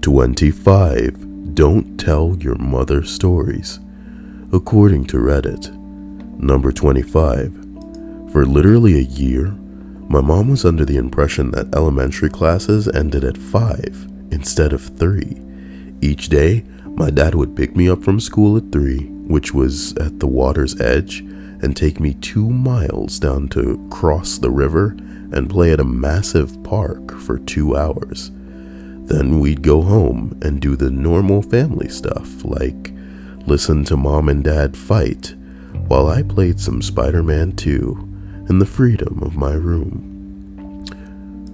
25. Don't tell your mother stories. According to Reddit. Number 25. For literally a year, my mom was under the impression that elementary classes ended at 5 instead of 3. Each day, my dad would pick me up from school at 3, which was at the water's edge, and take me 2 miles down to cross the river and play at a massive park for 2 hours. Then we'd go home and do the normal family stuff, like listen to mom and dad fight, while I played some Spider-Man 2 in the freedom of my room.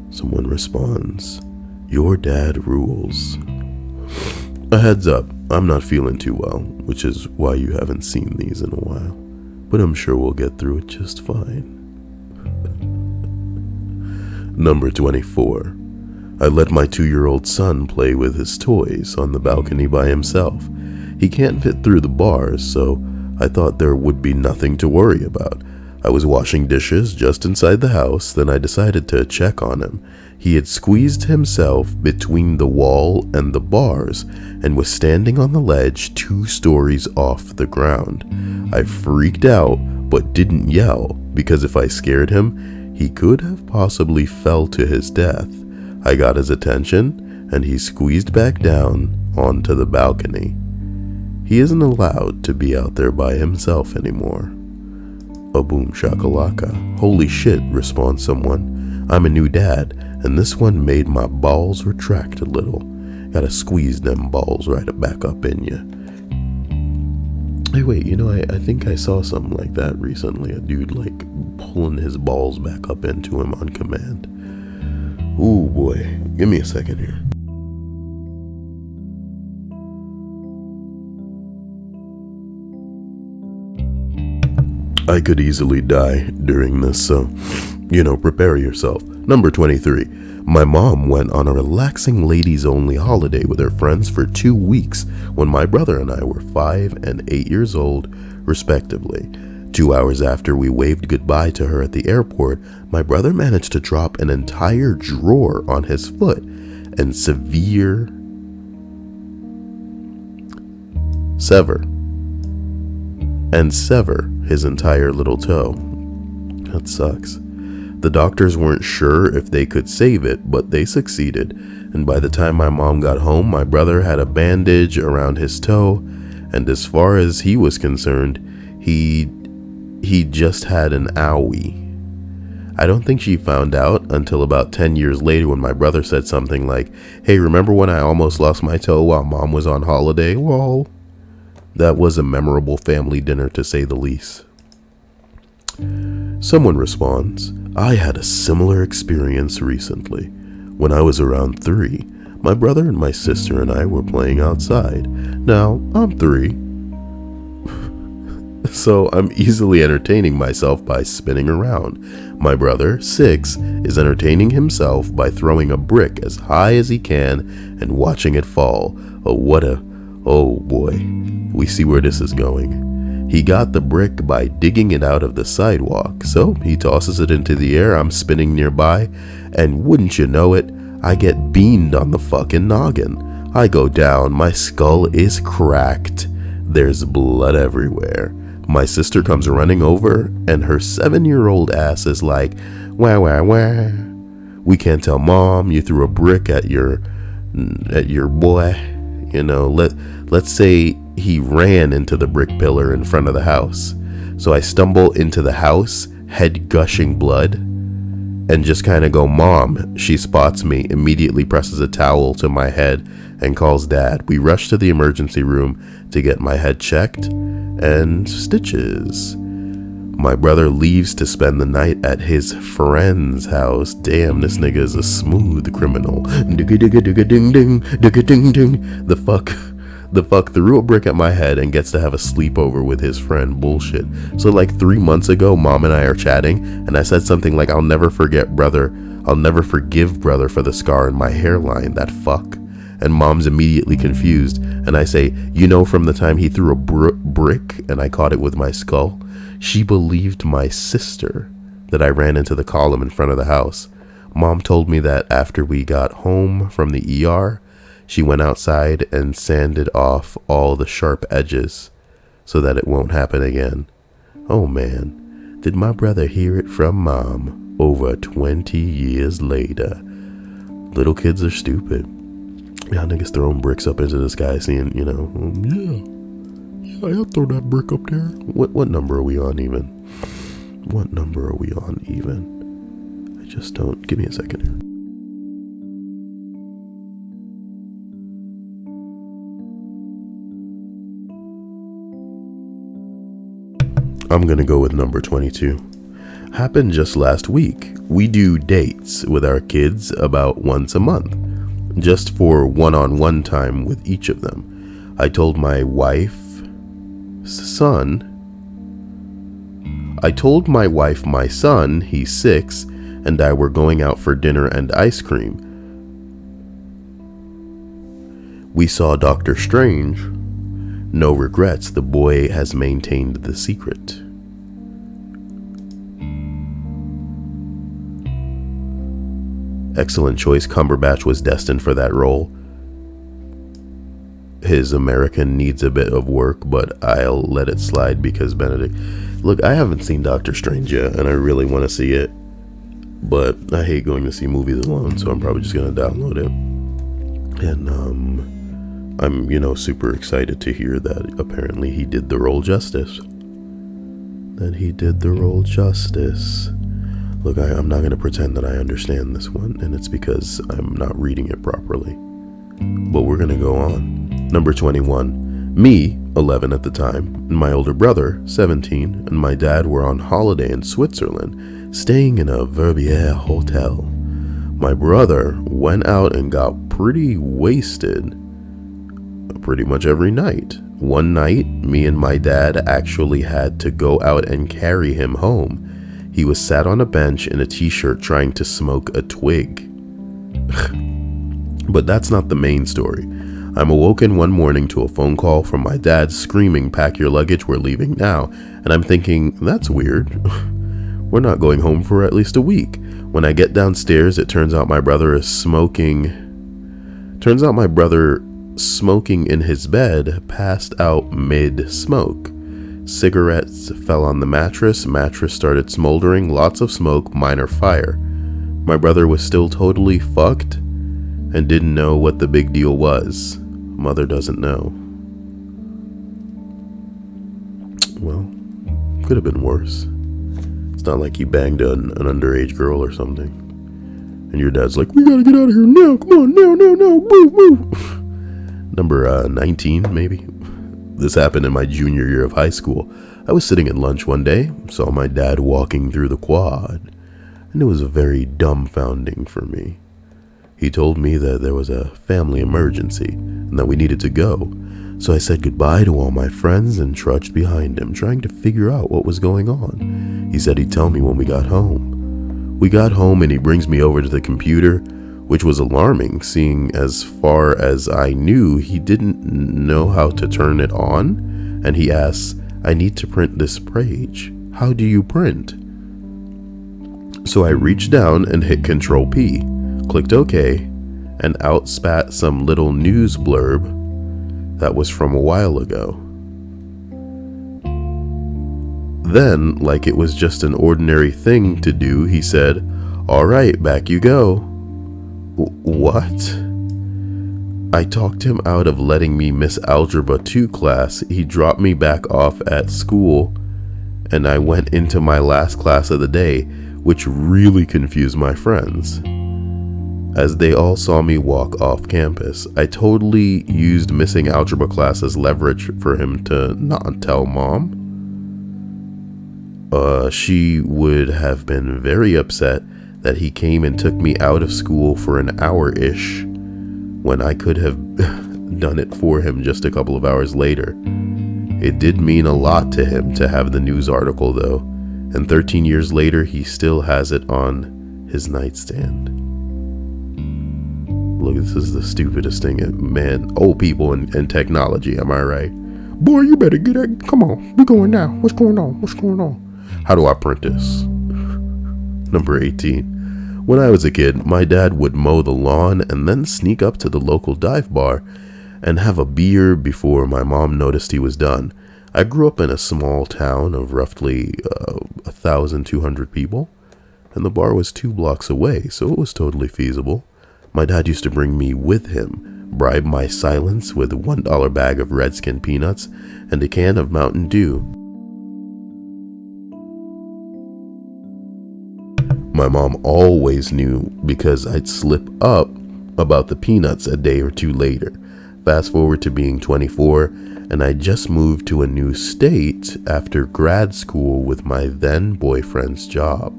Someone responds, "Your dad rules." A heads up, I'm not feeling too well, which is why you haven't seen these in a while, but I'm sure we'll get through it just fine. Number 24. I let my 2-year-old son play with his toys on the balcony by himself. He can't fit through the bars, so I thought there would be nothing to worry about. I was washing dishes just inside the house, then I decided to check on him. He had squeezed himself between the wall and the bars and was standing on the ledge 2 stories off the ground. I freaked out but didn't yell, because if I scared him, he could have possibly fell to his death. I got his attention and he squeezed back down onto the balcony. He isn't allowed to be out there by himself anymore. A boom shakalaka. Holy shit, responds someone. I'm a new dad, and this one made my balls retract a little. Gotta squeeze them balls right back up in ya. Hey, wait, I think I saw something like that recently. A dude, pulling his balls back up into him on command. Ooh, boy. Give me a second here. I could easily die during this, so, prepare yourself. Number 23. My mom went on a relaxing ladies-only holiday with her friends for 2 weeks when my brother and I were 5 and 8 years old, respectively. 2 hours after we waved goodbye to her at the airport, my brother managed to drop an entire drawer on his foot and sever his entire little toe. That sucks. The doctors weren't sure if they could save it, but they succeeded, and by the time my mom got home, my brother had a bandage around his toe, and as far as he was concerned, he just had an owie. I don't think she found out until about 10 years later when my brother said something like, "Hey, remember when I almost lost my toe while mom was on holiday? Lol." That was a memorable family dinner, to say the least. Someone responds, I had a similar experience recently. When I was around 3, my brother and my sister and I were playing outside. Now, I'm 3, so I'm easily entertaining myself by spinning around. My brother, 6, is entertaining himself by throwing a brick as high as he can and watching it fall. Oh boy, we see where this is going. He got the brick by digging it out of the sidewalk, so he tosses it into the air. I'm spinning nearby, and wouldn't you know it, I get beamed on the fucking noggin. I go down, my skull is cracked. There's blood everywhere. My sister comes running over, and her 7-year-old ass is like, wah wah wah. We can't tell mom you threw a brick at your boy. Let's say he ran into the brick pillar in front of the house. So I stumble into the house, head gushing blood, and just kind of go, Mom. She spots me, immediately presses a towel to my head, and calls Dad. We rush to the emergency room to get my head checked, and stitches. My brother leaves to spend the night at his friend's house. Damn, this nigga is a smooth criminal. The fuck threw a brick at my head and gets to have a sleepover with his friend. Bullshit. So 3 months ago, Mom and I are chatting, and I said something like, I'll never forgive brother for the scar in my hairline, that fuck. And Mom's immediately confused, and I say, from the time he threw a brick and I caught it with my skull? She believed my sister that I ran into the column in front of the house. Mom told me that after we got home from the ER, She went outside and sanded off all the sharp edges so that it won't happen again. Oh man, did my brother hear it from Mom over 20 years later. Little kids are stupid. Y'all niggas throwing bricks up into the sky saying, yeah, I'll throw that brick up there. What number are we on even? What number are we on even? I just don't. Give me a second here. I'm gonna go with number 22. Happened just last week. We do dates with our kids about once a month, just for one-on-one time with each of them. I told my wife my son, he's 6, and I were going out for dinner and ice cream. We saw Doctor Strange. No regrets, the boy has maintained the secret. Excellent choice. Cumberbatch was destined for that role. His American needs a bit of work, but I'll let it slide because Benedict... Look, I haven't seen Doctor Strange yet, and I really want to see it. But I hate going to see movies alone, so I'm probably just going to download it. And, I'm, super excited to hear that apparently he did the role justice. Look, I'm not going to pretend that I understand this one, and it's because I'm not reading it properly. But we're going to go on. Number 21. Me, 11 at the time, and my older brother, 17, and my dad were on holiday in Switzerland, staying in a Verbier hotel. My brother went out and got pretty wasted pretty much every night. One night, me and my dad actually had to go out and carry him home. He was sat on a bench in a t-shirt trying to smoke a twig. But that's not the main story. I'm awoken one morning to a phone call from my dad screaming, "Pack your luggage, we're leaving now." And I'm thinking, that's weird. We're not going home for at least a week. When I get downstairs, it turns out my brother is smoking. Smoking in his bed, passed out mid-smoke. Cigarettes fell on the mattress started smoldering, lots of smoke, minor fire. My brother was still totally fucked and didn't know what the big deal was. Mother doesn't know. Well, could have been worse. It's not like he banged an underage girl or something. And your dad's like, "We gotta get out of here now, come on, no, move." Number 19, maybe. This happened in my junior year of high school. I was sitting at lunch one day, saw my dad walking through the quad, and it was very dumbfounding for me. He told me that there was a family emergency and that we needed to go. So I said goodbye to all my friends and trudged behind him, trying to figure out what was going on. He said he'd tell me when we got home. We got home and he brings me over to the computer, which was alarming, seeing as far as I knew, he didn't know how to turn it on. And he asks, "I need to print this page. How do you print?" So I reached down and hit Control P, clicked OK, and out spat some little news blurb that was from a while ago. Then, like it was just an ordinary thing to do, he said, "All right, back you go." What? I talked him out of letting me miss Algebra 2 class. He dropped me back off at school, and I went into my last class of the day, which really confused my friends, as they all saw me walk off campus. I totally used missing algebra class as leverage for him to not tell Mom. She would have been very upset that he came and took me out of school for an hour-ish when I could have done it for him just a couple of hours later. It did mean a lot to him to have the news article though, and 13 years later he still has it on his nightstand. Look, this is the stupidest thing, man. Old people and technology, am I right? Boy, you better get it. Come on, we going now. What's going on? How do I print this? Number 18. When I was a kid, my dad would mow the lawn and then sneak up to the local dive bar and have a beer before my mom noticed he was done. I grew up in a small town of roughly 1,200 people, and the bar was 2 blocks away, so it was totally feasible. My dad used to bring me with him, bribe my silence with a $1 bag of Redskin peanuts and a can of Mountain Dew. My mom always knew because I'd slip up about the peanuts a day or two later. Fast forward to being 24, and I just moved to a new state after grad school with my then boyfriend's job.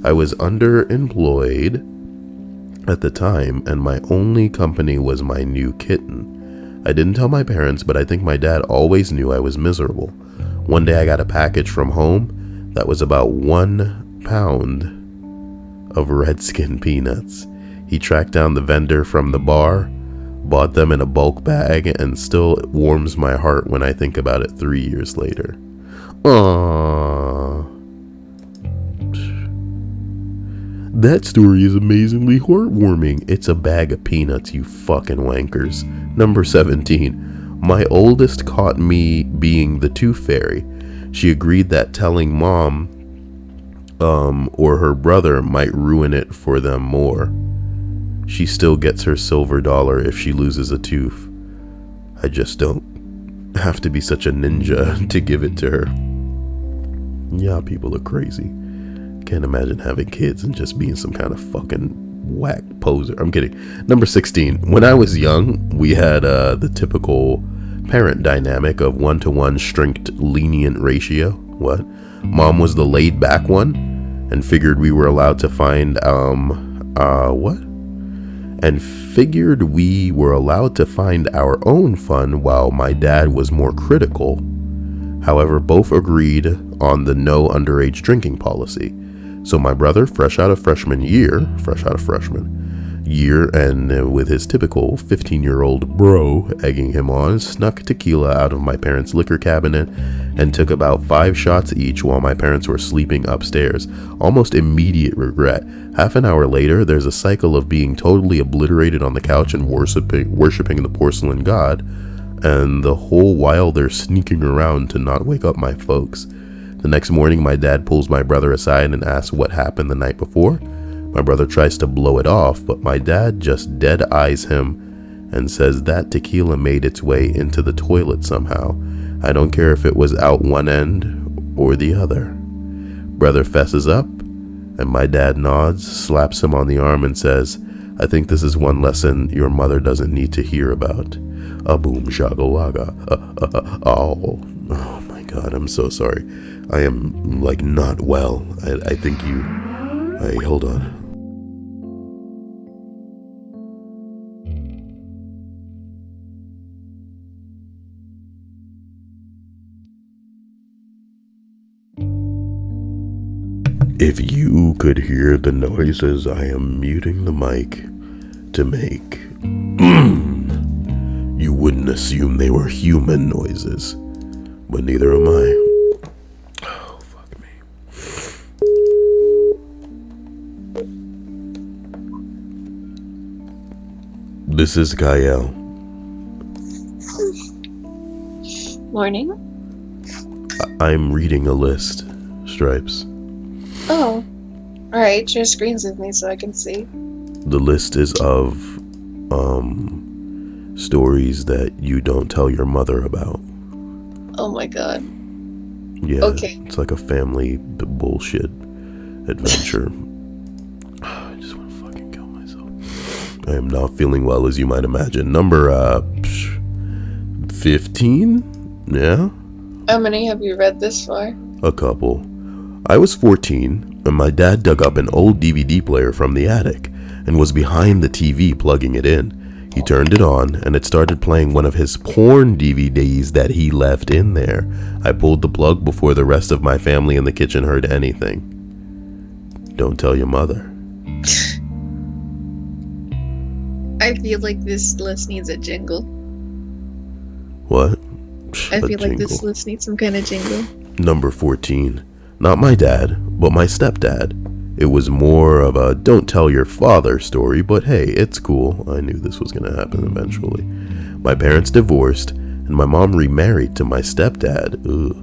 I was underemployed at the time, and my only company was my new kitten. I didn't tell my parents, but I think my dad always knew I was miserable. One day I got a package from home that was about 1 pound of Redskin peanuts. He tracked down the vendor from the bar, bought them in a bulk bag, and still warms my heart when I think about it 3 years later. Aww. That story is amazingly heartwarming. It's a bag of peanuts, you fucking wankers. Number 17. My oldest caught me being the tooth fairy. She agreed that telling mom or her brother might ruin it for them more. She still gets her silver dollar if she loses a tooth. I just don't have to be such a ninja to give it to her. Yeah, people are crazy. Can't imagine having kids and just being some kind of fucking whack poser. I'm kidding. Number 16. When I was young, we had the typical parent dynamic of 1-to-1 strict lenient ratio. What? Mom was the laid back one and figured we were allowed to find figured we were allowed to find our own fun while my dad was more critical. However, both agreed on the no underage drinking policy. So my brother, fresh out of freshman year, and with his typical 15-year-old bro egging him on, snuck tequila out of my parents' liquor cabinet and took about 5 shots each while my parents were sleeping upstairs. Almost immediate regret. Half an hour later, there's a cycle of being totally obliterated on the couch and worshiping the porcelain god, and the whole while they're sneaking around to not wake up my folks. The next morning, my dad pulls my brother aside and asks what happened the night before. My brother tries to blow it off, but my dad just dead eyes him and says that tequila made its way into the toilet somehow. I don't care if it was out one end or the other. Brother fesses up, and my dad nods, slaps him on the arm, and says, I think this is one lesson your mother doesn't need to hear about. A boom shagawaga. Oh my God, I'm so sorry. I am like not well. I think hold on. If you could hear the noises I am muting the mic to make, you wouldn't assume they were human noises, but neither am I. Oh, fuck me. This is Kyle. Morning. I'm reading a list, Stripes. Oh. Alright, share screens with me so I can see. The list is of stories that you don't tell your mother about. Oh my God. Yeah, okay. It's like a family bullshit adventure. I just want to fucking kill myself. I am not feeling well, as you might imagine. Number 15? Yeah? How many have you read this far? A couple. I was 14, and my dad dug up an old DVD player from the attic and was behind the TV plugging it in. He turned it on, and it started playing one of his porn DVDs that he left in there. I pulled the plug before the rest of my family in the kitchen heard anything. Don't tell your mother. I feel like this list needs a jingle. What? I feel like this list needs some kind of jingle. Number 14. Not my dad, but my stepdad. It was more of a don't tell your father story, but hey, it's cool. I knew this was going to happen eventually. My parents divorced, and my mom remarried to my stepdad. Ugh.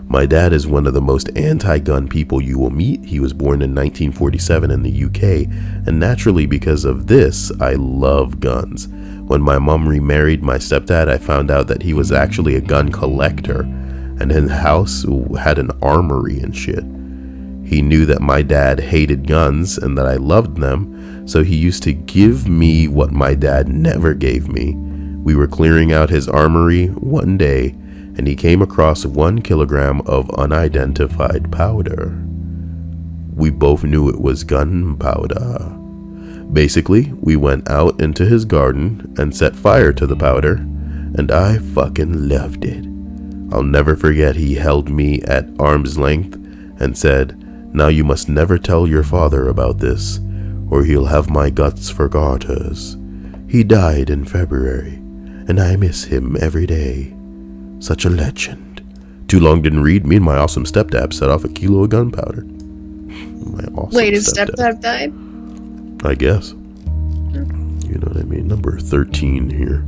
My dad is one of the most anti-gun people you will meet. He was born in 1947 in the UK, and naturally because of this, I love guns. When my mom remarried my stepdad, I found out that he was actually a gun collector, and his house had an armory and shit. He knew that my dad hated guns and that I loved them, so he used to give me what my dad never gave me. We were clearing out his armory one day, and he came across 1 kilogram of unidentified powder. We both knew it was gunpowder. Basically, we went out into his garden and set fire to the powder, and I fucking loved it. I'll never forget he held me at arm's length and said, "Now you must never tell your father about this, or he'll have my guts for garters." He died in February, and I miss him every day. Such a legend. Too long didn't read. Me and my awesome stepdad set off 1 kilo of gunpowder. My awesome Wait, his stepdad died? I guess. You know what I mean? Number 13 here.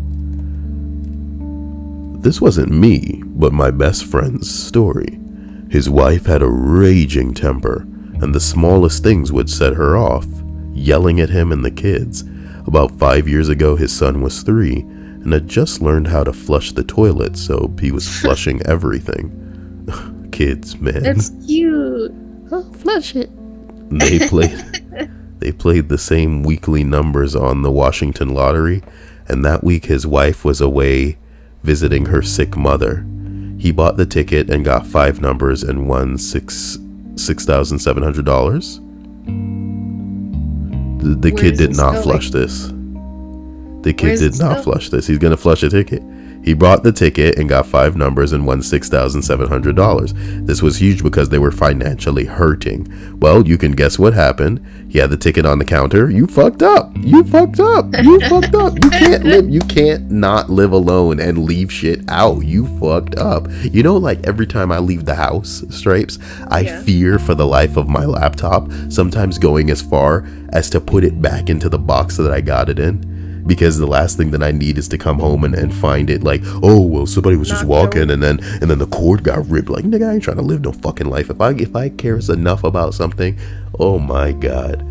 This wasn't me, but my best friend's story. His wife had a raging temper, and the smallest things would set her off, yelling at him and the kids. About 5 years ago, his son was 3, and had just learned how to flush the toilet, so he was flushing everything. Kids, man. That's cute. Oh, flush it. They played the same weekly numbers on the Washington lottery, and that week his wife was away visiting her sick mother. He bought the ticket and got 5 numbers and won $6,700. The kid did not flush this. The kid did not flush this. He's gonna flush a ticket. He bought the ticket and got 5 numbers and won $6,700. This was huge because they were financially hurting. Well, you can guess what happened. He had the ticket on the counter. You fucked up. You fucked up. You fucked up. You can't live. You can't not live alone and leave shit out. You fucked up. You know, like every time I leave the house, Stripes, I fear for the life of my laptop, sometimes going as far as to put it back into the box that I got it in. Because the last thing that I need is to come home and find it like, oh well, somebody was just walking and then the cord got ripped. Like, nigga, I ain't trying to live no fucking life. If I cares enough about something, oh my god,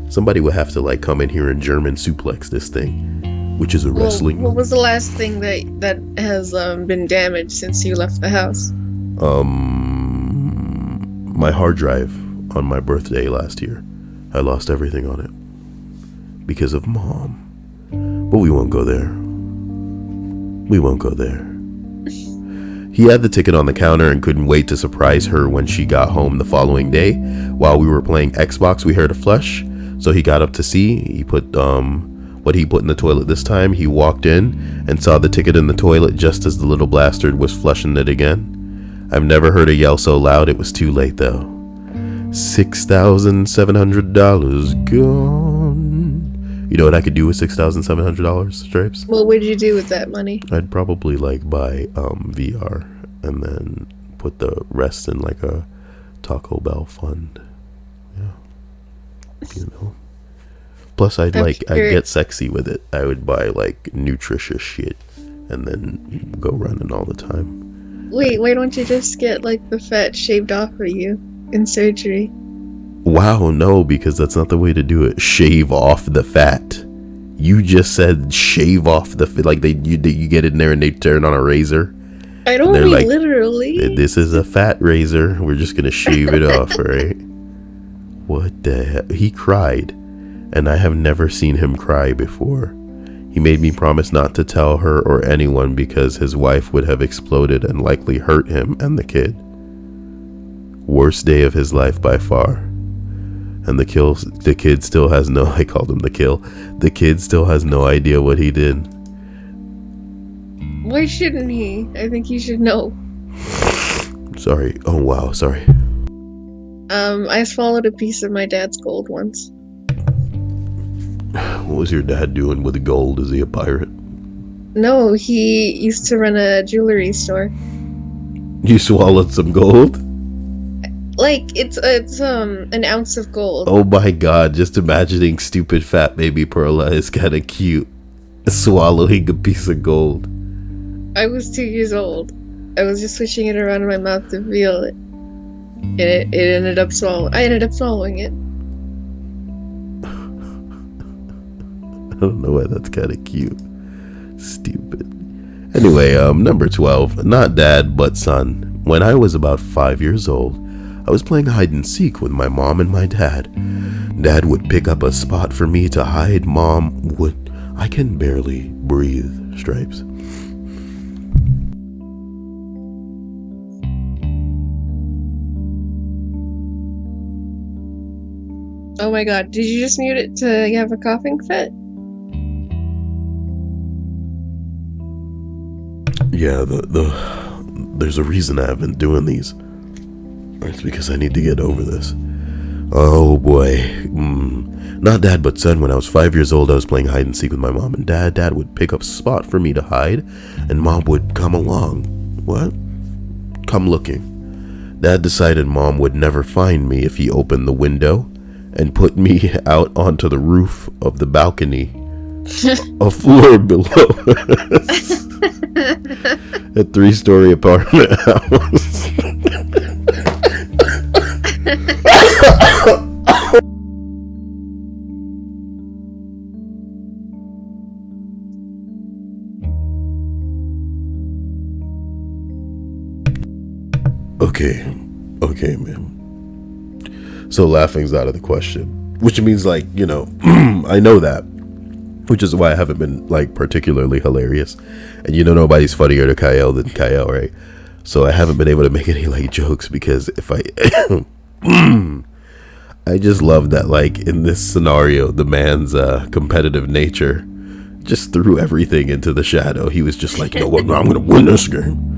somebody would have to like come in here and German suplex this thing, which is a wrestling. What was the last thing that has been damaged since you left the house? My hard drive on my birthday last year. I lost everything on it because of Mom. But we won't go there. We won't go there. He had the ticket on the counter and couldn't wait to surprise her when she got home the following day. While we were playing Xbox, we heard a flush, so he got up to see. He put what he put in the toilet this time. He walked in and saw the ticket in the toilet just as the little bastard was flushing it again. I've never heard a yell so loud. It was too late though. $6,700 gone. You know what I could do with $6,700, Stripes? What would you do with that money? I'd probably like buy VR and then put the rest in like a Taco Bell fund. Yeah, you know. Plus, I'd get sexy with it. I would buy like nutritious shit and then go running all the time. Wait, why don't you just get like the fat shaved off of you in surgery? Wow, no, because that's not the way to do it. Shave off the fat. You just said shave off the fat. Like you get in there and they turn on a razor. I don't mean like, literally. This is a fat razor. We're just gonna shave it off, right? What the hell? He cried, and I have never seen him cry before. He made me promise not to tell her or anyone because his wife would have exploded and likely hurt him and the kid. Worst day of his life by far. And the kid still has no, I called him the kill. The kid still has no idea what he did. Why shouldn't he? I think he should know. Sorry. Oh, wow. Sorry. I swallowed a piece of my dad's gold once. What was your dad doing with the gold? Is he a pirate? No, he used to run a jewelry store. You swallowed some gold? Like it's an ounce of gold. Oh my god, just imagining stupid fat baby Perla is kind of cute. Swallowing a piece of gold. I was 2 years old. I was just switching it around in my mouth to feel it. And it ended up swallowing. I ended up swallowing it. I don't know why that's kind of cute. Stupid. Anyway, number 12. Not dad, but son. When I was about 5 years old, I was playing hide and seek with my mom and my dad. Dad would pick up a spot for me to hide. Mom would... I can barely breathe, Stripes. Oh my god, did you just mute it to have a coughing fit? Yeah, there's a reason I have been doing these. It's because I need to get over this. Oh boy. Not dad, but son. When I was 5 years old, I was playing hide and seek with my mom and dad. Dad would pick up a spot for me to hide, and mom would come along. What? Come looking. Dad decided mom would never find me if he opened the window and put me out onto the roof of the balcony, a floor below us. A 3-story apartment house. Okay, man. So laughing's out of the question, which means, like, you know, I know that, which is why I haven't been, like, particularly hilarious. And you know, nobody's funnier to Kyle than Kyle, right? So I haven't been able to make any, like, jokes, because if I I just love that, like, in this scenario, the man's competitive nature just threw everything into the shadow. He was just like, you know what, I'm gonna win this game.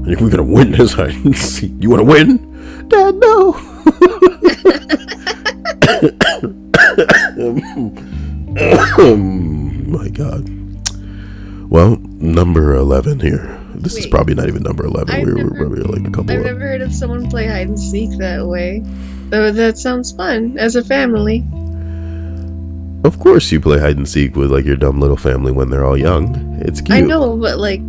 And if we're gonna win this hide and seek, you wanna win? Dad, no. My god. Well, number 11 here. This is probably not even number 11. We're probably like a couple. I've never heard of someone play hide and seek that way. Though that sounds fun as a family. Of course you play hide and seek with, like, your dumb little family when they're all young. It's cute. I know, but, like,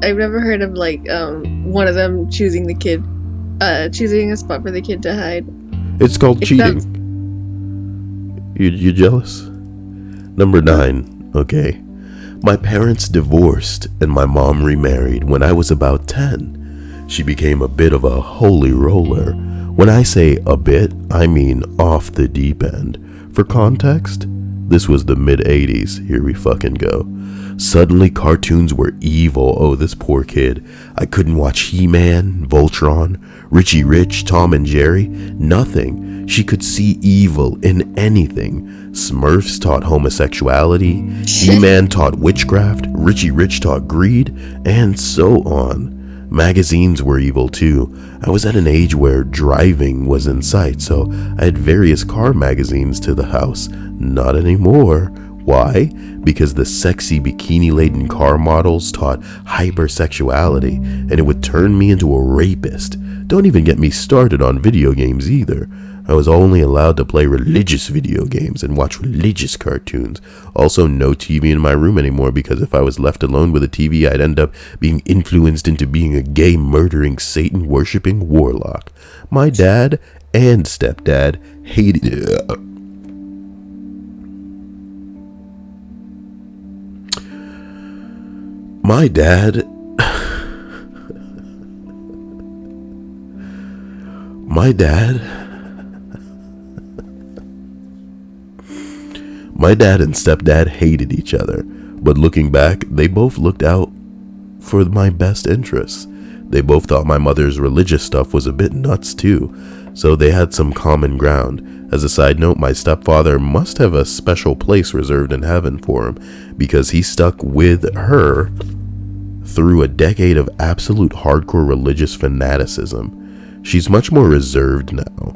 I've never heard of, like, one of them choosing a spot for the kid to hide. It's called cheating. You jealous? Number 9. Okay. My parents divorced and my mom remarried when I was about 10. She became a bit of a holy roller. When I say a bit, I mean off the deep end. For context, this was the mid-80s. Here we fucking go. Suddenly cartoons were evil. Oh, this poor kid. I couldn't watch He-Man, Voltron, Richie Rich, Tom and Jerry. Nothing. She could see evil in anything. Smurfs taught homosexuality. He-Man taught witchcraft. Richie Rich taught greed. And so on. Magazines were evil too. I was at an age where driving was in sight, so I had various car magazines to the house. Not anymore. Why? Because the sexy bikini-laden car models taught hypersexuality, and it would turn me into a rapist. Don't even get me started on video games either. I was only allowed to play religious video games and watch religious cartoons. Also, no TV in my room anymore, because if I was left alone with a TV, I'd end up being influenced into being a gay, murdering, Satan-worshipping warlock. My dad and stepdad hated it. My dad and stepdad hated each other, but looking back, they both looked out for my best interests. They both thought my mother's religious stuff was a bit nuts too, so they had some common ground. As a side note, my stepfather must have a special place reserved in heaven for him, because he stuck with her through a decade of absolute hardcore religious fanaticism. She's much more reserved now,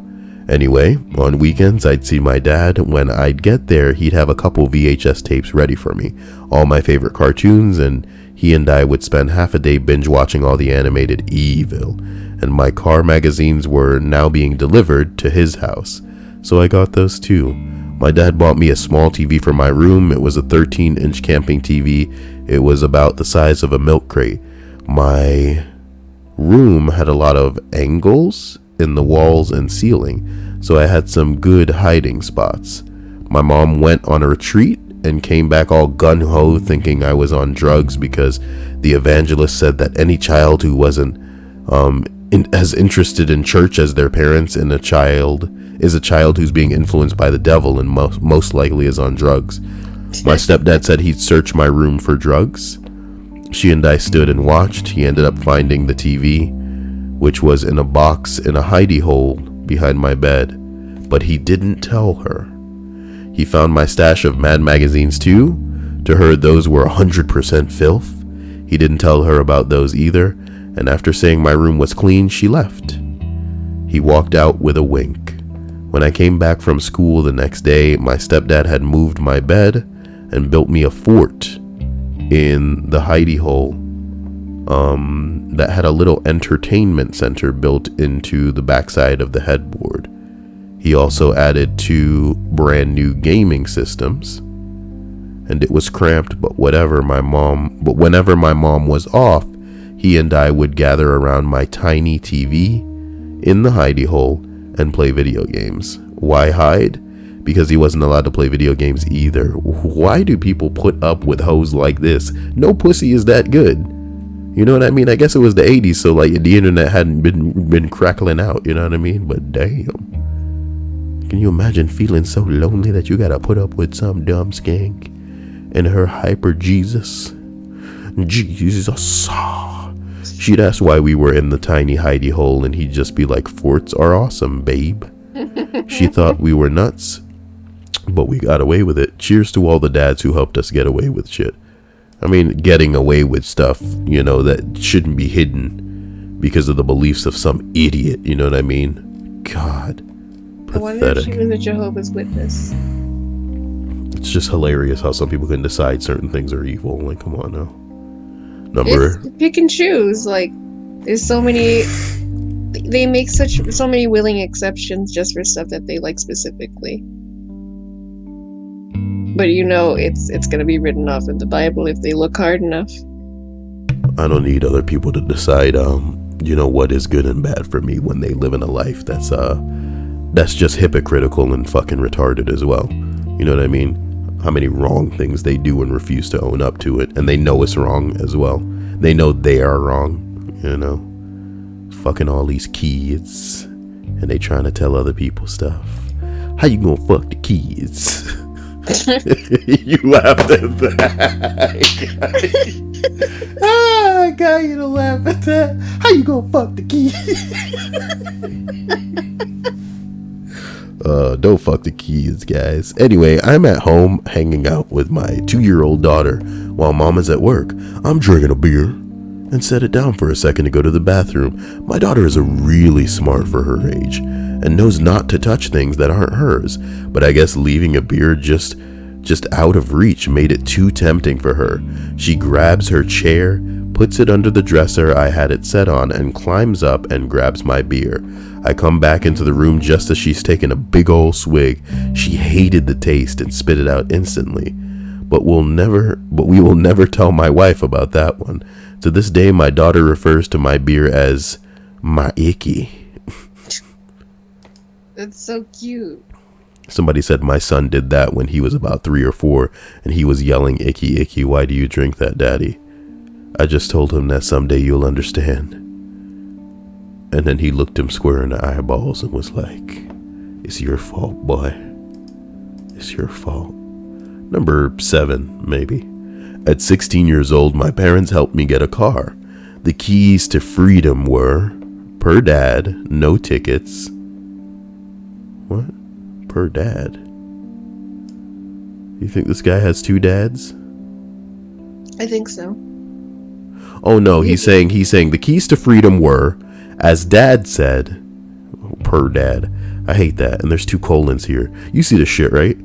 Anyway, on weekends, I'd see my dad. When I'd get there, he'd have a couple VHS tapes ready for me, all my favorite cartoons, and he and I would spend half a day binge watching all the animated evil. And my car magazines were now being delivered to his house, so I got those too. My dad bought me a small TV for my room. It was a 13-inch camping TV. It was about the size of a milk crate. My room had a lot of angles in the walls and ceiling, so I had some good hiding spots. My mom went on a retreat and came back all gun-ho thinking I was on drugs because the evangelist said that any child who wasn't as interested in church as their parents is a child who's being influenced by the devil and most likely is on drugs. My stepdad said he'd search my room for drugs. She and I stood and watched. He ended up finding the TV, which was in a box in a hidey hole behind my bed, but he didn't tell her. He found my stash of Mad magazines too. To her, those were 100% filth. He didn't tell her about those either, and after saying my room was clean, she left. He walked out with a wink. When I came back from school the next day, my stepdad had moved my bed and built me a fort in the hidey hole that had a little entertainment center built into the backside of the headboard. He also added 2 brand new gaming systems, and it was cramped, but whenever my mom was off, he and I would gather around my tiny TV in the hidey hole and play video games. Why hide? Because he wasn't allowed to play video games either. Why do people put up with hoes like this? No pussy is that good. You know what I mean? I guess it was the 80s, so like the internet hadn't been crackling out, you know what I mean? But damn. Can you imagine feeling so lonely that you gotta put up with some dumb skank and her hyper Jesus? Jesus. She'd ask why we were in the tiny hidey hole and he'd just be like, forts are awesome, babe. She thought we were nuts, but we got away with it. Cheers to all the dads who helped us get away with shit. I mean, getting away with stuff, that shouldn't be hidden because of the beliefs of some idiot, you know what I mean? God. Pathetic. I wonder if she was a Jehovah's Witness. It's just hilarious how some people can decide certain things are evil. Like, come on now. It's pick and choose. Like, there's so many. They make so many willing exceptions just for stuff that they like specifically. But it's gonna be written off in the Bible if they look hard enough. I don't need other people to decide, what is good and bad for me when they live in a life that's just hypocritical and fucking retarded as well. You know what I mean? How many wrong things they do and refuse to own up to it, and they know it's wrong as well. They know they are wrong, fucking all these kids, and they trying to tell other people stuff. How you gonna fuck the kids? You laughed at that. I got you to laugh at that. How you gonna fuck the kids? Don't fuck the kids, guys. Anyway, I'm at home hanging out with my 2-year-old daughter while mom is at work. I'm drinking a beer and set it down for a second to go to the bathroom. My daughter is really smart for her age and knows not to touch things that aren't hers, but I guess leaving a beer just out of reach made it too tempting for her. She grabs her chair, puts it under the dresser I had it set on, and climbs up and grabs my beer. I come back into the room just as she's taking a big old swig. She hated the taste and spit it out instantly. But we will never tell my wife about that one. To this day, my daughter refers to my beer as my icky. That's so cute. Somebody said my son did that when he was about 3 or 4, and he was yelling, "Icky, icky, why do you drink that, Daddy?" I just told him that someday you'll understand. And then he looked him square in the eyeballs and was like, "It's your fault, boy. It's your fault." Number 7, maybe. At 16 years old, my parents helped me get a car. The keys to freedom were, per dad, no tickets. What? Per dad? You think this guy has 2 dads? I think so. Oh no, he's saying the keys to freedom were, as dad said, per dad, I hate that. And there's 2 colons here. You see the shit, right?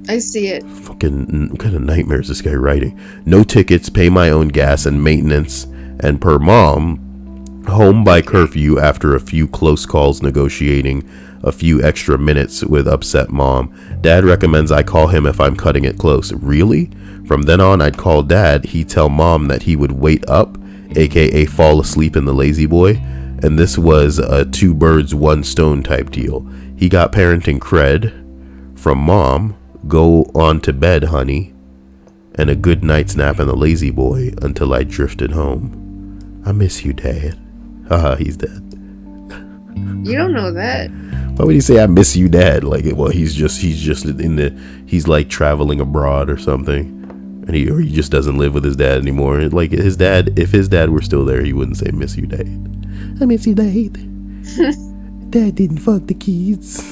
I see it. Fucking, what kind of nightmare is this guy writing? No tickets, pay my own gas and maintenance, and per mom, home by curfew after a few close calls negotiating a few extra minutes with upset mom. Dad recommends I call him if I'm cutting it close. Really? From then on, I'd call dad. He'd tell mom that he would wait up, aka fall asleep in the lazy boy. And this was a 2 birds, 1 stone type deal. He got parenting cred from mom, go on to bed, honey, and a good night's nap in the lazy boy until I drifted home. I miss you, Dad. Haha, he's dead. You don't know that. Why would he say I miss you, Dad? Like, well, he's just he's like traveling abroad or something, and he just doesn't live with his dad anymore. Like his dad, if his dad were still there, he wouldn't say miss you, Dad. I miss you, Dad. Dad didn't fuck the kids.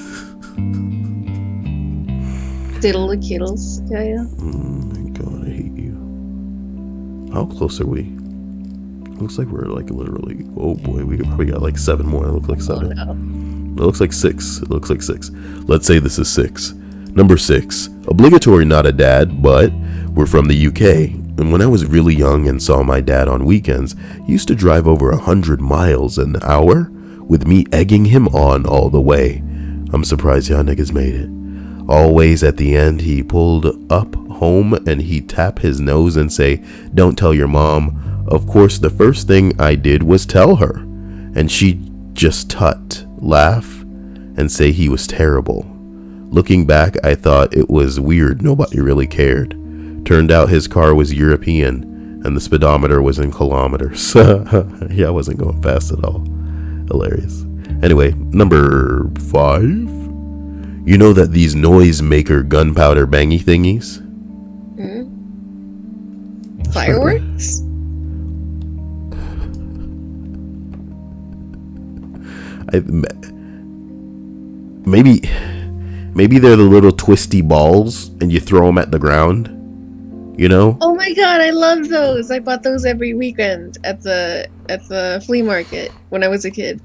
Diddle the kiddles. Yeah. Oh my God, I hate you. How close are we? Looks like we're like literally, oh boy, we probably got like 7 more. It looks like 7. Oh, no. It looks like 6. It looks like 6. Let's say this is 6. Number 6. Obligatory, not a dad, but we're from the UK. And when I was really young and saw my dad on weekends, he used to drive over 100 miles an hour with me egging him on all the way. I'm surprised y'all niggas made it. Always at the end, he pulled up home and he'd tap his nose and say, "Don't tell your mom." Of course, the first thing I did was tell her, and she'd just tut, laugh, and say he was terrible. Looking back, I thought it was weird. Nobody really cared. Turned out his car was European, and the speedometer was in kilometers. Yeah, I wasn't going fast at all. Hilarious. Anyway, number 5. You know that these noisemaker gunpowder bangy thingies? Fireworks? Maybe they're the little twisty balls and you throw them at the ground, you know? Oh my God, I love those. I bought those every weekend at the flea market when I was a kid.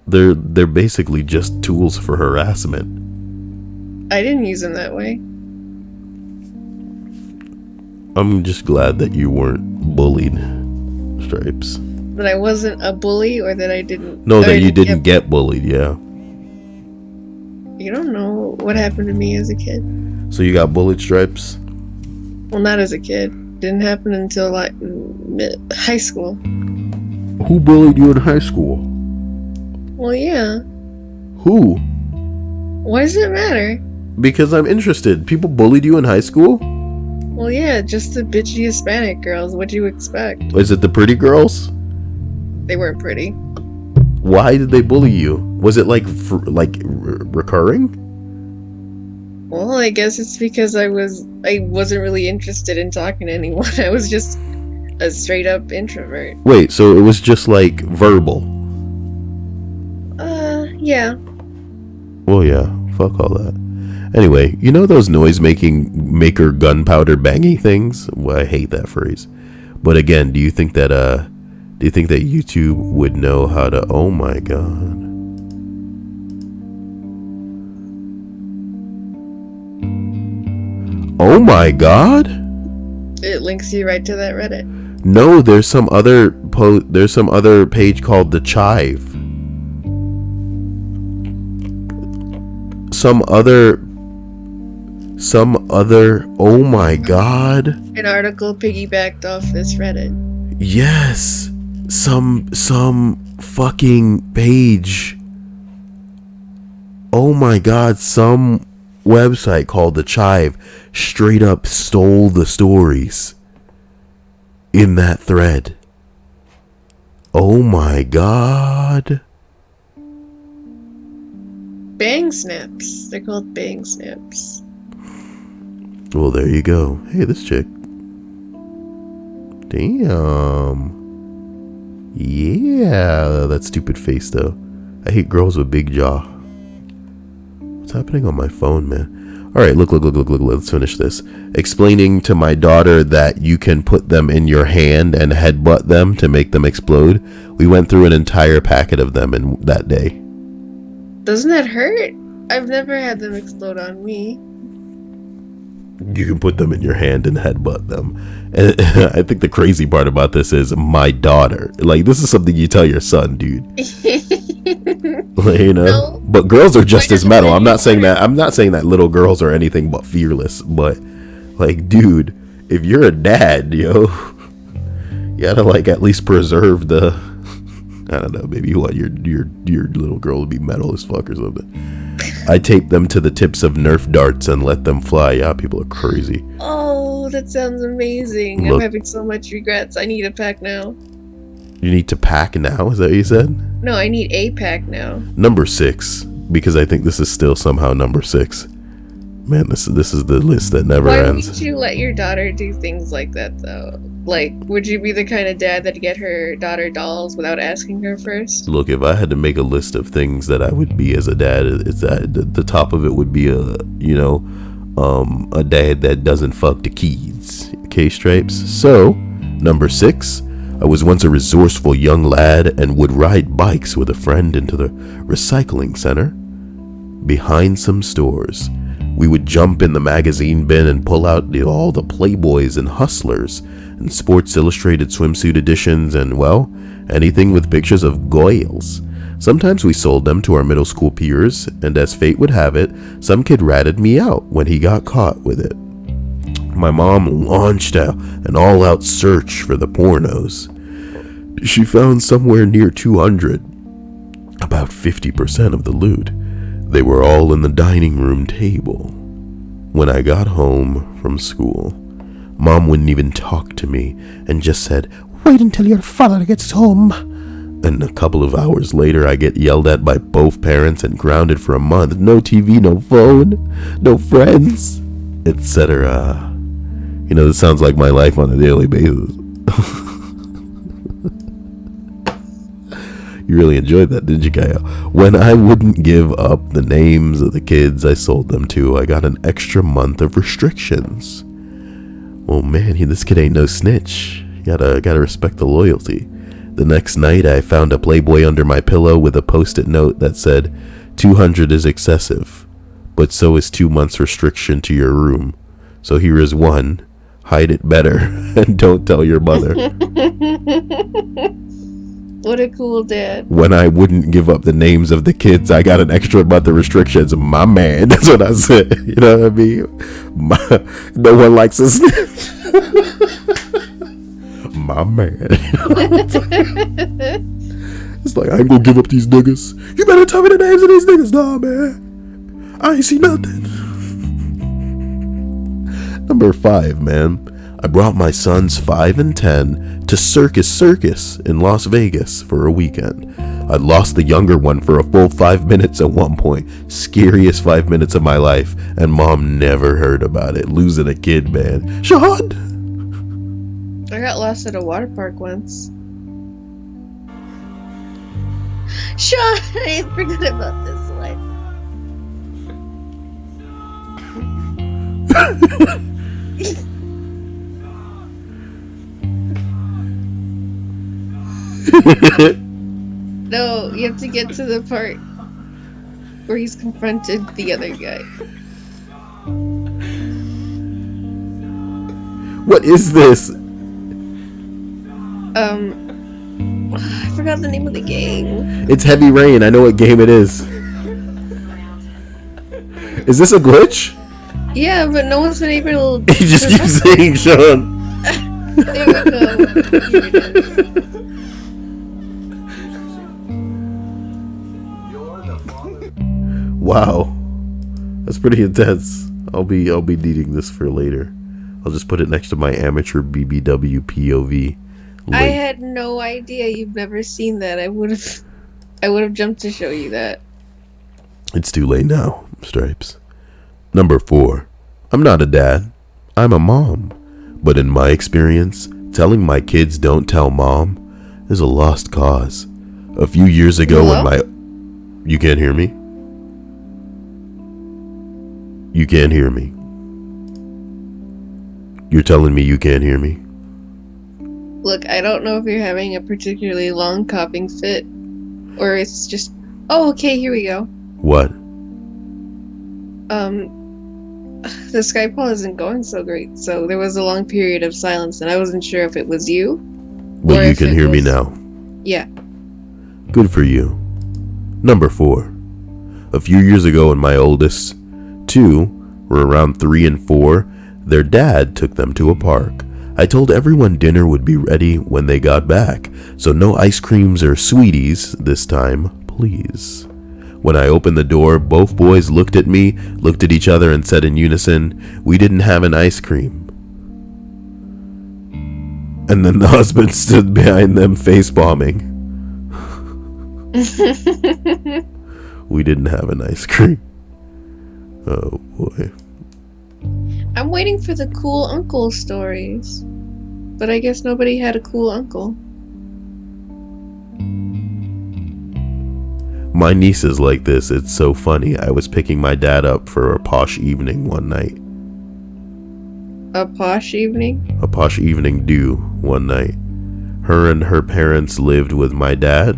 They're basically just tools for harassment. I didn't use them that way. I'm just glad that you weren't bullied, Stripes. That I wasn't a bully, or that I didn't... No, that you didn't get bullied, yeah. You don't know what happened to me as a kid. So you got bullied, Stripes? Well, not as a kid. Didn't happen until like high school. Who bullied you in high school? Well, yeah. Who? Why does it matter? Because I'm interested. People bullied you in high school? Well, yeah, just the bitchy Hispanic girls. What'd you expect? Is it the pretty girls? They weren't pretty. Why did they bully you? Was it recurring? Well, I guess it's because I wasn't really interested in talking to anyone. I was just a straight up introvert. Wait, so it was just like verbal? Yeah. Well, yeah. Fuck all that. Anyway, you know those noise-maker gunpowder banging things? Well, I hate that phrase. But again, do you think that YouTube would know how to... Oh my God. Oh my God? It links you right to that Reddit. No, there's some other page called The Chive. Some other, oh my God. An article piggybacked off this Reddit. Yes. Some fucking page. Oh my God, some website called The Chive straight up stole the stories in that thread. Oh my God. Bang snaps. They're called bang snaps. Well, there you go. Hey, this chick. Damn. Yeah, that stupid face though. I hate girls with big jaw. What's happening on my phone, man? Alright, look. Let's finish this. Explaining to my daughter that you can put them in your hand and headbutt them to make them explode. We went through an entire packet of them in that day. Doesn't that hurt? I've never had them explode on me. You can put them in your hand and headbutt them. And I think the crazy part about this is my daughter. Like, this is something you tell your son, dude. You know? No, but girls are just as metal. I'm not saying that little girls are anything but fearless. But, like, dude, if you're a dad, yo, you gotta, like, at least preserve the... I don't know, maybe what your little girl would be metal as fuck or something. I tape them to the tips of Nerf darts and let them fly. Yeah, people are crazy. Oh, that sounds amazing. Look, I'm having so much regrets. I need a pack now. You need to pack now? Is that what you said? No, I need a pack now. Number 6, because I think this is still somehow number 6. Man, this is the list that never ends. Why would you let your daughter do things like that, though? Like, would you be the kind of dad that'd get her daughter dolls without asking her first? Look, if I had to make a list of things that I would be as a dad, it's that the top of it would be a dad that doesn't fuck the kids. Okay, Stripes? So, number 6, I was once a resourceful young lad and would ride bikes with a friend into the recycling center behind some stores. We would jump in the magazine bin and pull out all the Playboys and Hustlers and Sports Illustrated swimsuit editions and, well, anything with pictures of goyles. Sometimes we sold them to our middle school peers, and as fate would have it, some kid ratted me out when he got caught with it. My mom launched out an all-out search for the pornos. She found somewhere near 200, about 50% of the loot. They were all in the dining room table. When I got home from school, Mom wouldn't even talk to me and just said, "Wait until your father gets home." And a couple of hours later, I get yelled at by both parents and grounded for a month. No TV, no phone, no friends, etc. You know, this sounds like my life on a daily basis. You really enjoyed that, didn't you, Kyle? When I wouldn't give up the names of the kids I sold them to, I got an extra month of restrictions. Well, man, this kid ain't no snitch. You gotta respect the loyalty. The next night, I found a Playboy under my pillow with a post-it note that said, 200 is excessive, but so is 2 months restriction to your room. So here is 1. Hide it better, and don't tell your mother. What a cool dad. When I wouldn't give up the names of the kids, I got an extra month of restrictions. My man, that's what I said. You know what I mean? No one likes a snitch. My man. It's like, I ain't gonna give up these niggas. You better tell me the names of these niggas. Nah, man. I ain't see nothing. Number 5, man. I brought my sons 5 and 10 to Circus in Las Vegas for a weekend. I lost the younger one for a full 5 minutes at one point. Scariest 5 minutes of my life. And Mom never heard about it. Losing a kid, man. Sean! I got lost at a water park once. Sean, I forgot about this one. No, you have to get to the part where he's confronted the other guy. What is this? I forgot the name of the game. It's Heavy Rain. I know what game it is. Is this a glitch? Yeah, but no one's been able to... He just keeps saying, Sean. There we go. Here it is. Wow, that's pretty intense. I'll be needing this for later. I'll just put it next to my amateur BBW POV. I had no idea. You've never seen that. I would have jumped to show you that. It's too late now, Stripes. Number 4. I'm not a dad. I'm a mom. But in my experience, telling my kids don't tell mom is a lost cause. A few years ago when You can't hear me? You can't hear me. You're telling me you can't hear me? Look, I don't know if you're having a particularly long coughing fit, or it's just... Oh, okay, here we go. What? The Skype call isn't going so great, so there was a long period of silence, and I wasn't sure if it was you. But you can hear me now. Yeah. Good for you. Number 4. A few years ago, when my oldest two were around 3 and 4, their dad took them to a park. I told everyone dinner would be ready when they got back, so no ice creams or sweeties this time, please. When I opened the door, both boys looked at me, looked at each other, and said in unison, "We didn't have an ice cream." And then the husband stood behind them face-bombing. We didn't have an ice cream. Oh boy. I'm waiting for the cool uncle stories. But I guess nobody had a cool uncle. My niece is like this. It's so funny. I was picking my dad up for a posh evening one night. A posh evening? A posh evening due one night. Her and her parents lived with my dad,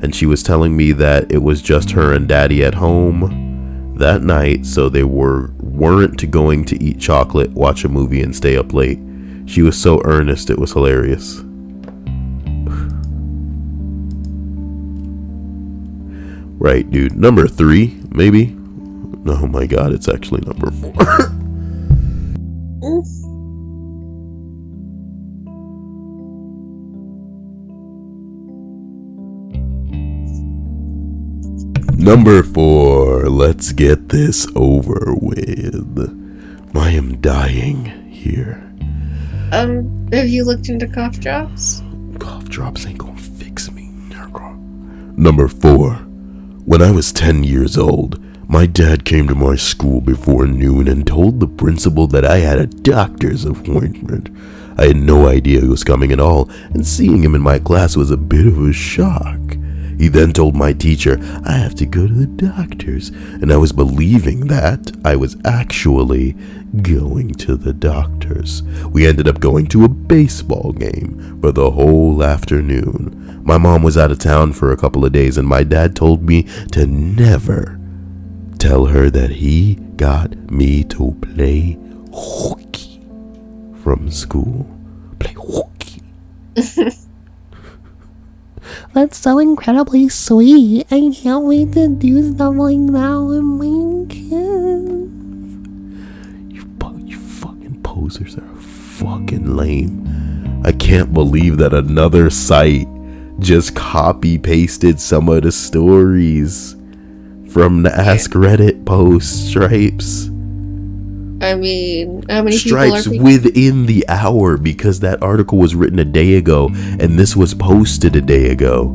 and she was telling me that it was just her and daddy at home that night, so they weren't going to eat chocolate, watch a movie, and stay up late. She was so earnest, it was hilarious. Right, dude. Number 3, maybe? Oh my god, it's actually number 4. Number 4, let's get this over with. I am dying here. Have you looked into cough drops? Cough drops ain't gonna fix me. Number 4, when I was 10 years old, my dad came to my school before noon and told the principal that I had a doctor's appointment. I had no idea he was coming at all, and seeing him in my class was a bit of a shock. He then told my teacher, "I have to go to the doctor's," and I was believing that I was actually going to the doctor's. We ended up going to a baseball game for the whole afternoon. My mom was out of town for a couple of days, and my dad told me to never tell her that he got me to play hockey from school. Play hockey. That's so incredibly sweet. I can't wait to do stuff like that with my kids. You fucking posers are fucking lame. I can't believe that another site just copy pasted some of the stories from the Ask Reddit post. Stripes. I mean, how many Stripes people are within the hour, because that article was written a day ago and this was posted a day ago.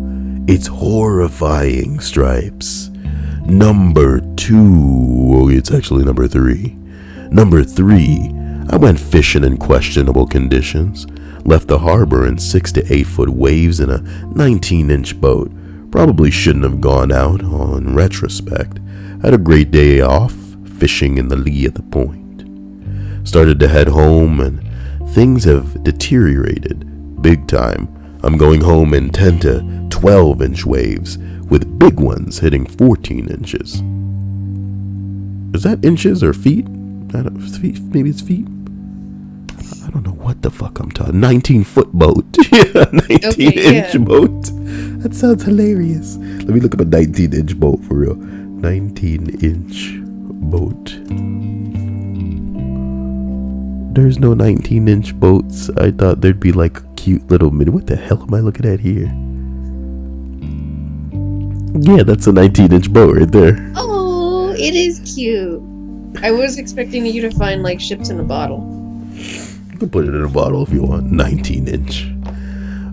It's horrifying, Stripes. Number 2, it's actually number 3. Number 3, I went fishing in questionable conditions. Left the harbor in 6 to 8 foot waves in a 19-inch boat. Probably shouldn't have gone out on retrospect. Had a great day off, fishing in the lee of the point. Started to head home, and things have deteriorated big time. I'm going home in 10 to 12-inch waves, with big ones hitting 14 inches. Is that inches or feet? I don't know, feet, maybe it's feet. I don't know what the fuck I'm talking. 19-foot boat. Yeah, 19-inch boat. That sounds hilarious. Let me look up a 19-inch boat for real. 19-inch boat. There's no 19-inch boats. I thought there'd be like cute little mini. What the hell am I looking at here? Yeah, that's a 19-inch boat right there. Oh, it is cute. I was expecting you to find like ships in a bottle. You can put it in a bottle if you want. 19-inch.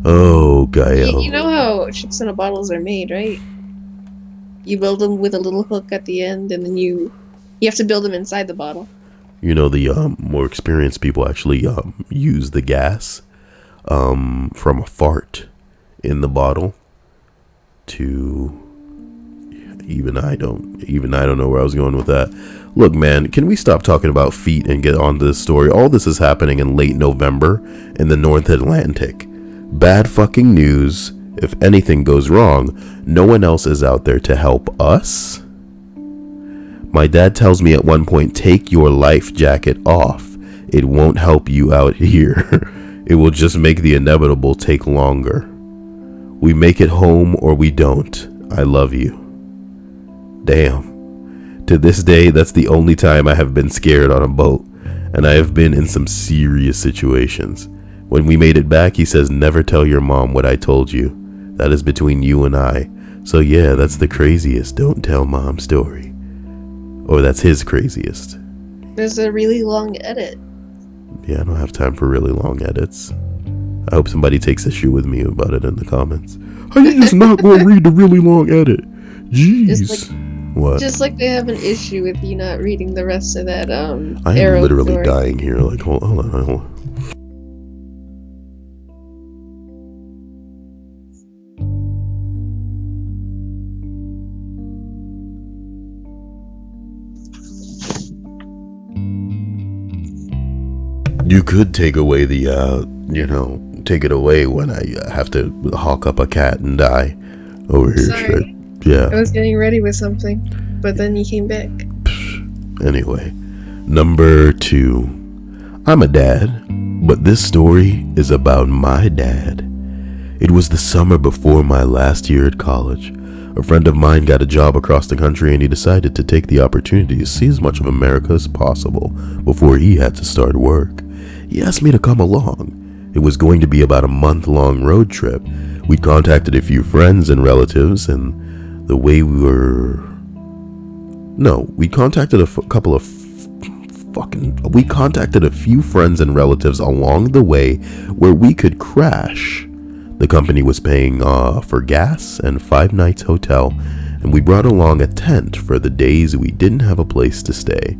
Oh, Gael. You know how ships in a bottles are made, right? You build them with a little hook at the end, and then you have to build them inside the bottle. You know, the more experienced people actually use the gas from a fart in the bottle to... Even I don't know where I was going with that. Look, man, can we stop talking about feet and get on to this story? All this is happening in late November in the North Atlantic. Bad fucking news. If anything goes wrong, no one else is out there to help us. My dad tells me at one point, take your life jacket off. It won't help you out here. It will just make the inevitable take longer. We make it home or we don't. I love you. Damn. To this day, that's the only time I have been scared on a boat, and I have been in some serious situations. When we made it back, he says, never tell your mom what I told you. That is between you and I. So yeah, that's the craziest don't tell mom story. Or that's his craziest. There's a really long edit. Yeah, I don't have time for really long edits. I hope somebody takes issue with me about it in the comments. How you just not gonna read the really long edit? Jeez. What? Just like they have an issue with you not reading the rest of that I am Arrow literally story. dying here. Like, hold on. You could take away the, take it away when I have to hawk up a cat and die over here. Sorry. Shit. Yeah. I was getting ready with something, but then you came back. Anyway, number 2. I'm a dad, but this story is about my dad. It was the summer before my last year at college. A friend of mine got a job across the country and he decided to take the opportunity to see as much of America as possible before he had to start work. He asked me to come along. It was going to be about a month-long road trip. We contacted a few friends and relatives, and the way we were... No, we contacted a few friends and relatives along the way where we could crash. The company was paying for gas and 5 nights hotel, and we brought along a tent for the days we didn't have a place to stay.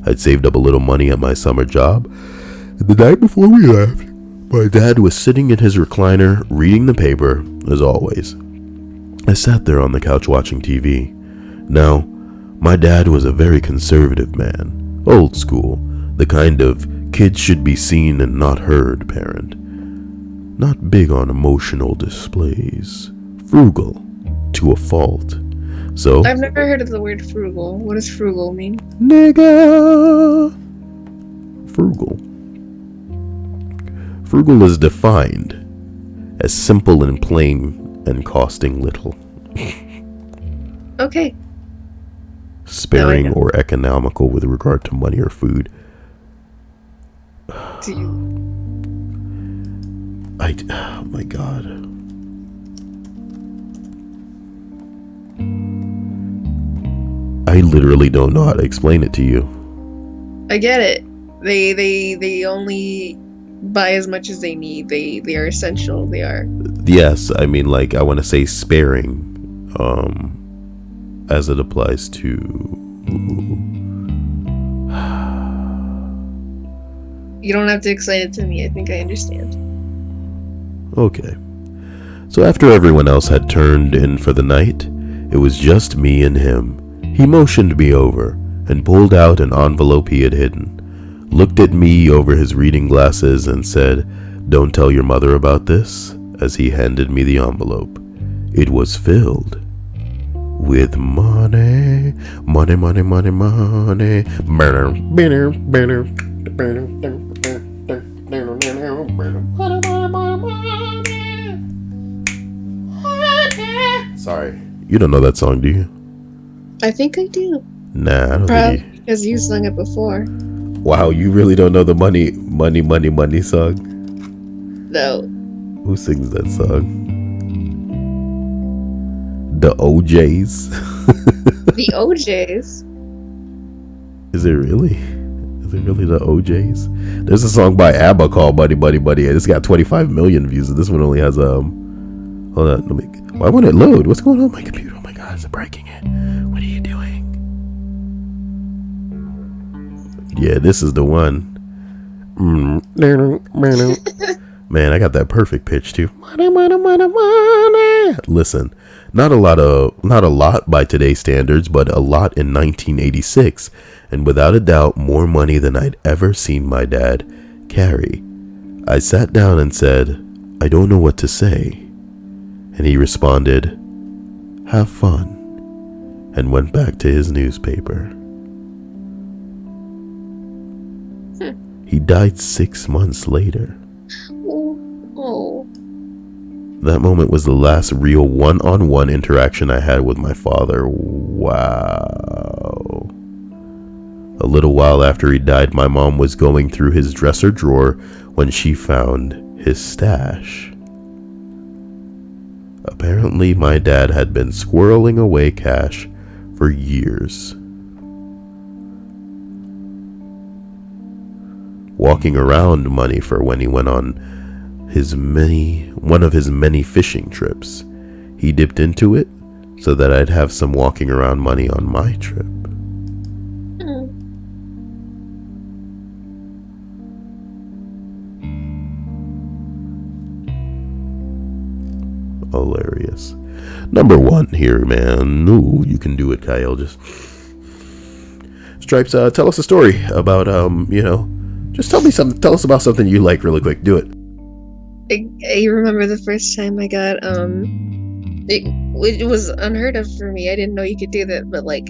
I'd saved up a little money at my summer job, and the night before we left, my dad was sitting in his recliner reading the paper, as always. I sat there on the couch watching TV. Now, my dad was a very conservative man, old school, the kind of kids should be seen and not heard parent. Not big on emotional displays, frugal to a fault. So I've never heard of the word frugal. What does frugal mean? Nigga. Frugal. Frugal is defined as simple and plain and costing little. Okay. Sparing or economical with regard to money or food. Do you? Oh my god. I literally don't know how to explain it to you. I get it. They only buy as much as they need. They are essential. They are. Yes, I mean, like, I want to say sparing, as it applies to... You don't have to explain it to me. I think I understand. Okay. So after everyone else had turned in for the night, it was just me and him. He motioned me over and pulled out an envelope he had hidden, looked at me over his reading glasses and said, "Don't tell your mother about this," as he handed me the envelope. It was filled with money. Money, money, money, money. Sorry. You don't know that song, do you? I think I do. Nah, I don't Probably think you... because you sung it before. Wow, you really don't know the money, money, money, money song? No. Who sings that song? The OJs? The OJs? Is it really? Is it really the OJs? There's a song by ABBA called Buddy Buddy Buddy, and it's got 25 million views, and this one only has, hold on, let me... Why won't it load? What's going on with my computer? Oh my god, it's breaking it. What are you doing? Yeah, this is the one. Man, I got that perfect pitch too. Listen, not a lot by today's standards, but a lot in 1986, and without a doubt more money than I'd ever seen my dad carry. I sat down and said, "I don't know what to say." And he responded, "Have fun," and went back to his newspaper. He died 6 months later. Oh. That moment was the last real one-on-one interaction I had with my father. Wow. A little while after he died, my mom was going through his dresser drawer when she found his stash. Apparently, my dad had been squirreling away cash for years. Walking around money for when he went on one of his many fishing trips. He dipped into it so that I'd have some walking around money on my trip. Hilarious. Number 1 here, man. Ooh, you can do it, Kyle. Just Stripes, tell us a story about just tell us about something you like really quick. Do it. I remember the first time I got it was unheard of for me. I didn't know you could do that, but like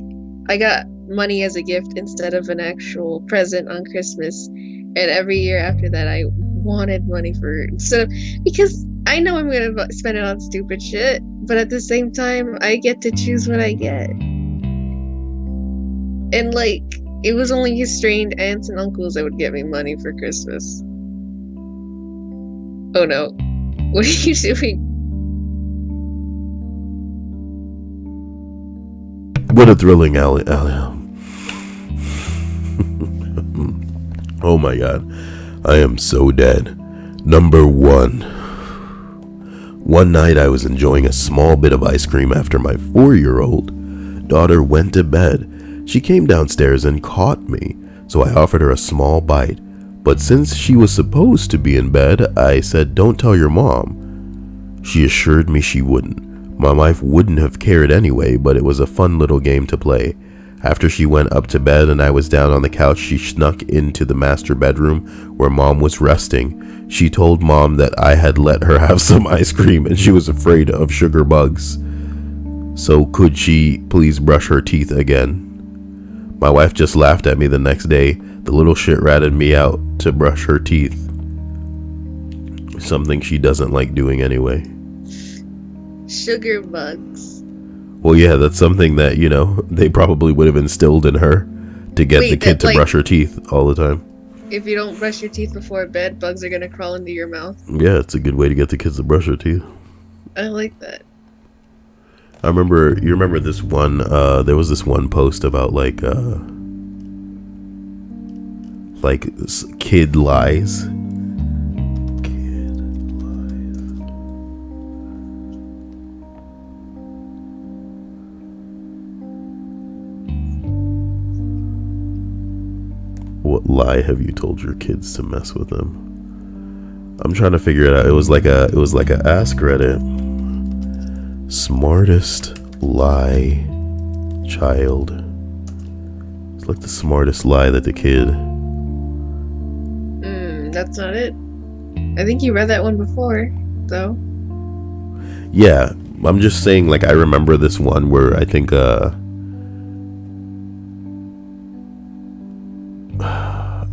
I got money as a gift instead of an actual present on Christmas. And every year after that I wanted money because I know I'm gonna spend it on stupid shit, but at the same time I get to choose what I get. And like it was only his strained aunts and uncles that would get me money for Christmas. Oh no. What are you doing? What a thrilling alley. Oh my god. I am so dead. Number 1. One night I was enjoying a small bit of ice cream after my 4-year-old daughter went to bed. She came downstairs and caught me, so I offered her a small bite. But since she was supposed to be in bed, I said, "Don't tell your mom." She assured me she wouldn't. My wife wouldn't have cared anyway, but it was a fun little game to play. After she went up to bed and I was down on the couch, she snuck into the master bedroom where Mom was resting. She told Mom that I had let her have some ice cream and she was afraid of sugar bugs. So could she please brush her teeth again? My wife just laughed at me the next day. The little shit ratted me out to brush her teeth. Something she doesn't like doing anyway. Sugar bugs. Well, yeah, that's something that, they probably would have instilled in her to get the kid to brush her teeth all the time. If you don't brush your teeth before bed, bugs are gonna crawl into your mouth. Yeah, it's a good way to get the kids to brush their teeth. I like that. You remember this one, there was this one post about kid lies. What lie have you told your kids to mess with them? I'm trying to figure it out. It was like a Ask Reddit. Smartest lie child. It's like the smartest lie that the kid. That's not it. I think you read that one before, though. Yeah, I'm just saying, I remember this one where I think, I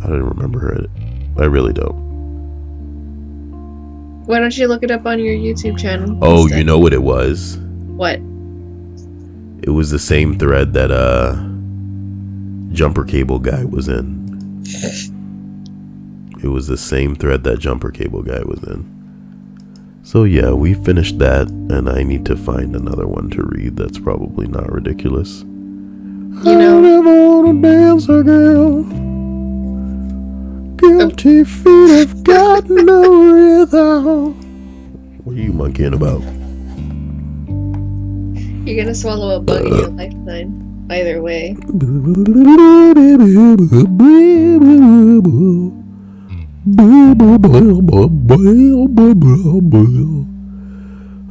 don't remember it. I really don't. Why don't you look it up on your YouTube channel? Oh, instead? You know what it was? What? It was the same thread that, Jumper Cable Guy was in. It was the same thread that Jumper Cable Guy was in. So yeah, we finished that, and I need to find another one to read that's probably not ridiculous. I never wanna dance again. Guilty feet have got no rhythm. What are you monkeying about? You're gonna swallow a bug in your lifetime. Either way.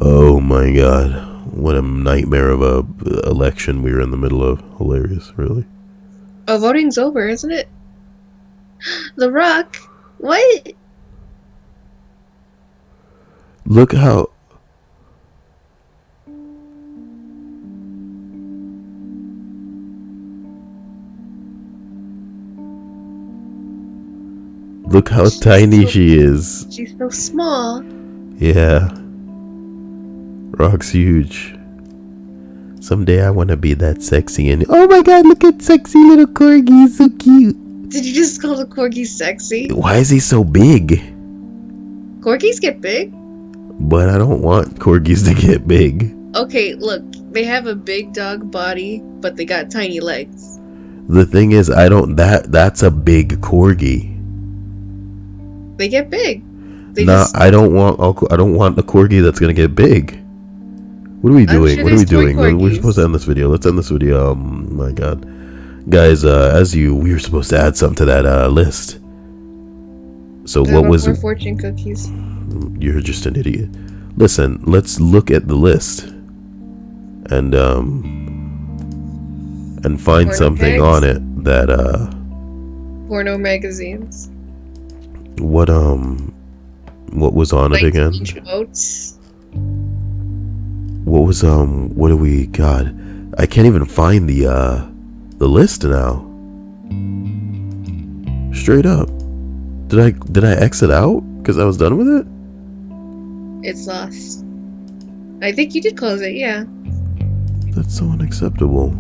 Oh my god. What a nightmare of a election we were in the middle of. Hilarious, really. Oh, voting's over, isn't it? The Rock? What? Look how... Look how tiny she is. She's so small. Yeah. Rock's huge. Someday I want to be that sexy and oh my god, look at sexy little corgi, he's so cute. Did you just call the corgi sexy? Why is he so big? Corgis get big? But I don't want corgis to get big. Okay, look, they have a big dog body, but they got tiny legs. The thing is, that's a big corgi. They get big. I don't want a corgi that's gonna get big. What are we doing? What are we doing? We're supposed to end this video. Let's end this video. My god. Guys, we were supposed to add something to that list. So what was it? Fortune cookies. You're just an idiot. Listen, let's look at the list and find something on it that porno magazines. What was on it again? Oats. What was what do we got? I can't even find the list now. Straight up. Did I exit out because I was done with it? It's lost. I think you did close it, yeah. That's so unacceptable.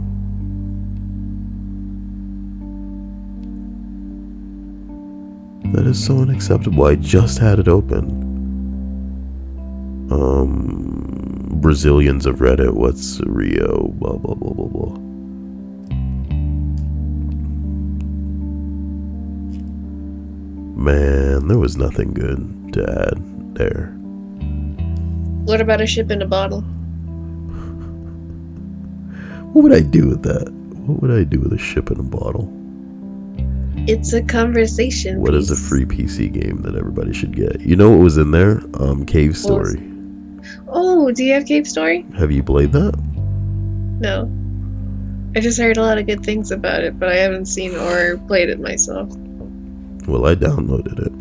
That is so unacceptable. I just had it open. Brazilians of Reddit, what's Rio? Blah blah blah blah blah. Man, there was nothing good to add there. What about a ship in a bottle? What would I do with that? What would I do with a ship in a bottle? It's a conversation What piece. is a free PC game that everybody should get? You know what was in there? Cave Story. Oh, do you have Cave Story? Have you played that? No. I just heard a lot of good things about it, but I haven't seen or played it myself. Well, I downloaded it.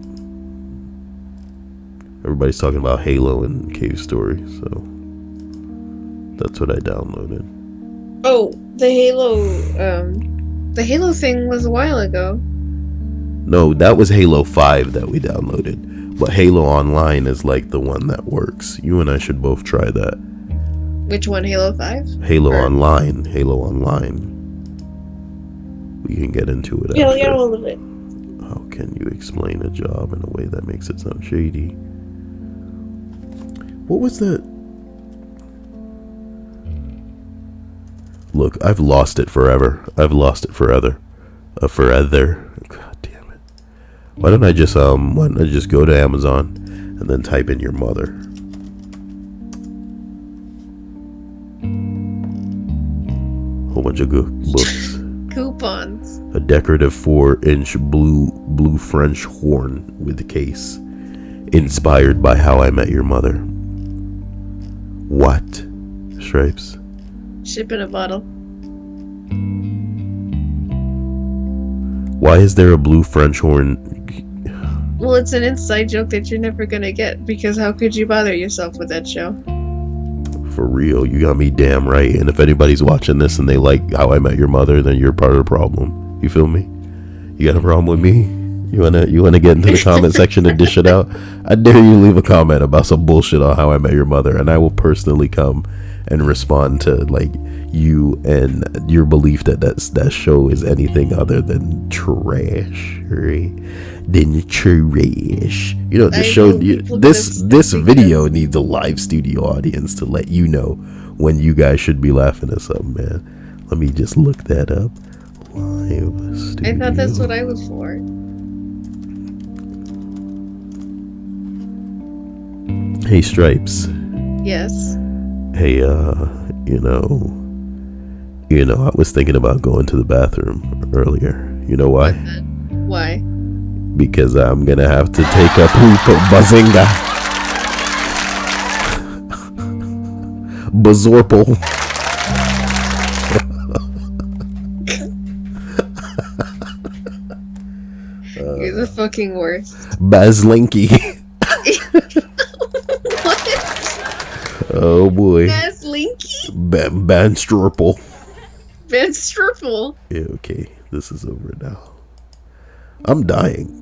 Everybody's talking about Halo and Cave Story, so that's what I downloaded. Oh, the Halo thing was a while ago. No, that was Halo 5 that we downloaded. But Halo Online is like the one that works. You and I should both try that. Which one, Halo 5? Halo Online. Halo Online. We can get into it Yeah, after. get a hold of it. How can you explain a job in a way that makes it sound shady? What was that? Look, I've lost it forever. I've lost it forever. Forever. God damn it. Why don't I just go to Amazon and then type in your mother? Whole bunch of good books. Coupons. A decorative 4-inch blue French horn with a case. Inspired by How I Met Your Mother. What? Stripes? Ship in a bottle. Why is there a blue French horn? Well, it's an inside joke that you're never gonna get, because how could you bother yourself with that show? For real, you got me damn right. And if anybody's watching this and they like How I Met Your Mother, then you're part of the problem. You feel me? You got a problem with me? You wanna get into the comment section and dish it out? I dare you leave a comment about some bullshit on How I Met Your Mother, and I will personally come and respond to like you and your belief that show is anything other than trash, right? Than trash. You know, the show. This video needs a live studio audience to let you know when you guys should be laughing at something, man. Let me just look that up. Live studio. I thought that's what I was for. Hey, Stripes. Yes. Hey, you know, I was thinking about going to the bathroom earlier. You know why? Why? Because I'm gonna have to take a poop. Bazinga. Bazorple. You're the fucking worst. Bazlinky. What? Oh boy. That's Linky? Banstrupple. Van Strupple. Yeah, okay. This is over now. I'm dying.